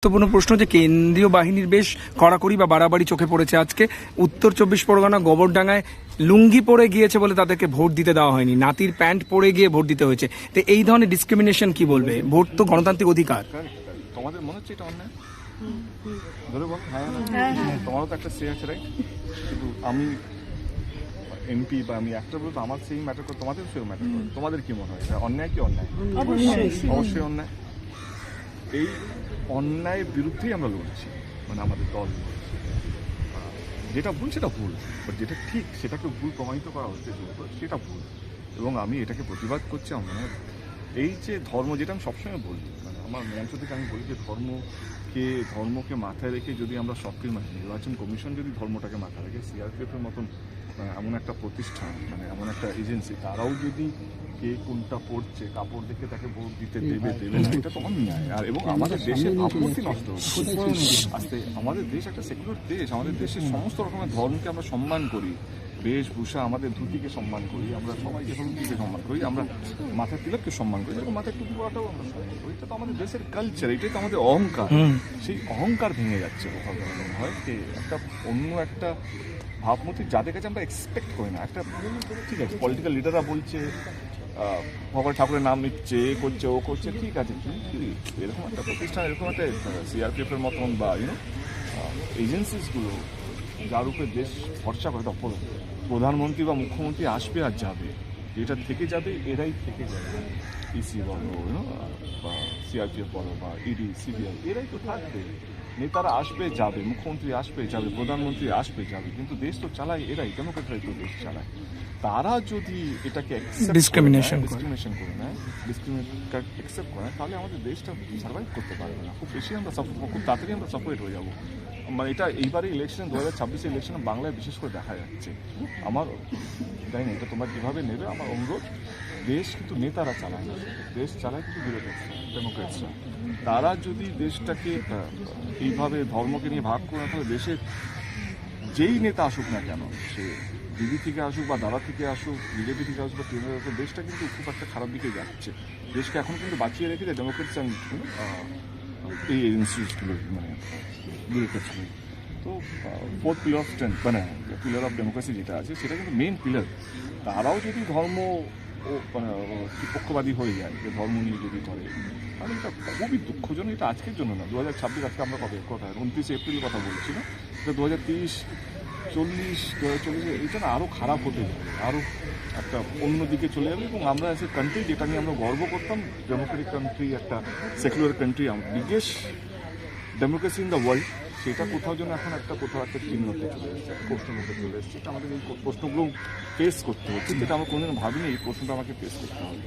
গুরুত্বপূর্ণ প্রশ্ন যে কেন্দ্রীয় বাহিনীর বেশ কড়াকড়ি বা বাড়াবাড়ি চোখে পড়েছে আজকে উত্তর 24 পরগনা গোবরডাঙ্গায় লুঙ্গি পরে গিয়েছে বলে তাদেরকে ভোট দিতে দেওয়া হয়নি, নাতির প্যান্ট পরে গিয়ে ভোট দিতে হয়েছে। তো এই ধরনের ডিসক্রিমিনেশন কি বলবে? ভোট তো গণতান্ত্রিক অধিকার। তোমাদের মনে হচ্ছে এটা অন্যায়? ধরে বল, তোমারও তো একটা সে আছে, রাইট? কিন্তু আমি এমপি বা আমি একটা বলতো আমার সেই ম্যাটার করে, তোমাদের সেও ম্যাটার করে। তোমাদের কি মনে হয় অন্যায় কি অন্যায়? অবশ্যই অন্যায়। এই অন্যায়ের বিরুদ্ধেই আমরা লড়ছি, মানে আমাদের দল লড়ছে। যেটা ভুল সেটা ভুল, বাট যেটা ঠিক সেটাকে ভুল প্রমাণিত করা হচ্ছে সেটা ভুল, এবং আমি এটাকে প্রতিবাদ করছি। আমার মনে হয় এই যে ধর্ম, যেটা আমি সবসময় বলি, মানে আমার মঞ্চ থেকে আমি বলি যে ধর্মকে মাথায় রেখে যদি আমরা সব কিছু, মানে নির্বাচন কমিশন যদি ধর্মটাকে মাথায় রেখে সিআরপিএফের মতন এমন একটা প্রতিষ্ঠান, মানে এমন একটা এজেন্সি, তারাও যদি কে কোনটা পড়ছে কাপড় দেখে তাকে ভোট দিতে দেবে না, এটা তো অন্যায়। আর এবং আমাদের দেশের ভাবমূর্তি নষ্ট হচ্ছে। আস্তে আমাদের দেশ একটা সেকুলার দেশ, আমাদের দেশের সমস্ত রকমের ধর্মকে আমরা সম্মান করি, বেশভূষা, আমাদের ধুতিকে সম্মান করি, আমরা সবাইকে হলুদিকে সম্মান করি, আমরা মাথার তিলককে সম্মান করি, এবং মাথার টুপি পরাটাও আমরা সম্মান করি। এটা তো আমাদের দেশের কালচার, এটাই তো আমাদের অহংকার। সেই অহংকার ভেঙে যাচ্ছে কোথাও মনে হয় যে একটা অন্য একটা ভাবমূর্তি যাদের কাছে আমরা এক্সপেক্ট করি না। একটা ঠিক আছে, পলিটিক্যাল লিডাররা বলছে ভগবান ঠাকুরের নাম নিচ্ছে, এ করছে ও করছে, ঠিক আছে, কিন্তু এরকম একটা প্রতিষ্ঠান, এরকম একটা সিআরপিএফের মতন বা এজেন্সিসগুলো যার উপরে দেশ ভরসা করে, তখন প্রধানমন্ত্রী বা মুখ্যমন্ত্রী আসবে আর যাবে, যেটা থেকে যাবে এরাই থেকে যাবে। ইসি বলো বা সিআরপিএফ বলো বা ইডি সিবিআই, এরাই তো থাকবে। নেতারা আসবে যাবে, মুখ্যমন্ত্রী আসবে যাবে, প্রধানমন্ত্রী আসবে যাবে, কিন্তু দেশ তো চালায় এরাই, ডেমোক্রেটরাই তো দেশ চালায়। তারা যদি এটাকে ডিসক্রিমিনেশন করে নেয়, অ্যাকসেপ্ট করে, তাহলে আমাদের দেশটা সার্ভাইভ করতে পারবে না। খুব বেশি আমরা খুব তাড়াতাড়ি আমরা সাপোর্ট হয়ে যাবো। মানে এটা এইবারে ইলেকশন 2026 ইলেকশনে বাংলায় বিশেষ করে দেখা যাচ্ছে। আমার জানি না এটা তোমরা কীভাবে নেবে, আমার অনুরোধ, দেশ কিন্তু নেতারা চালায় না, দেশ চালায় কিন্তু ডেমোক্রেটসরা। তারা যদি দেশটাকে এইভাবে ধর্মকে নিয়ে ভাগ করে, তাহলে দেশের যেই নেতা আসুক না কেন, সে দিদি থেকে আসুক বা দাদা থেকে আসুক, বিজেপি থেকে আসুক বা তৃণমূল আসুক, দেশটা কিন্তু খুব একটা খারাপ দিকে যাচ্ছে। দেশকে এখন কিন্তু বাঁচিয়ে রেখেছে ডেমোক্রেটস অ্যান্ড এই এজেন্সিসগুলো, মানে বিউরোক্রেটসগুলো। তো ফোর্থ পিলার অফ স্ট্রেংথ, মানে পিলার অফ ডেমোক্রেসি যেটা আছে, সেটা কিন্তু মেইন পিলার। তারাও যদি ধর্ম ও মানে পক্ষপাতী হয়ে যায়, যে ধর্ম নিয়ে যদি করে, তাহলে এটা খুবই দুঃখজনক। এটা আজকের জন্য না, 2026 আজকে আমরা কবে কথা 29 এপ্রিল কথা বলছি না, এটা 2030, 40, 2040 এটা না আরও খারাপ হতে যাবে, আরও একটা অন্য দিকে চলে যাবে। এবং আমরা এস এ কান্ট্রি, যেটা নিয়ে আমরা গর্ব করতাম, ডেমোক্রেটিক কান্ট্রি, একটা secular country, biggest democracy in the world, সেটা কোথাও যেন এখন কোথাও একটা চিহ্নতে চলে এসেছে, প্রশ্নমুখে চলে এসেছে। এটা আমাদের এই প্রশ্নগুলো ফেস করতে হচ্ছে, যেটা আমরা কোনোদিন ভাবিনি এই প্রশ্নটা আমাকে ফেস করতে হবে।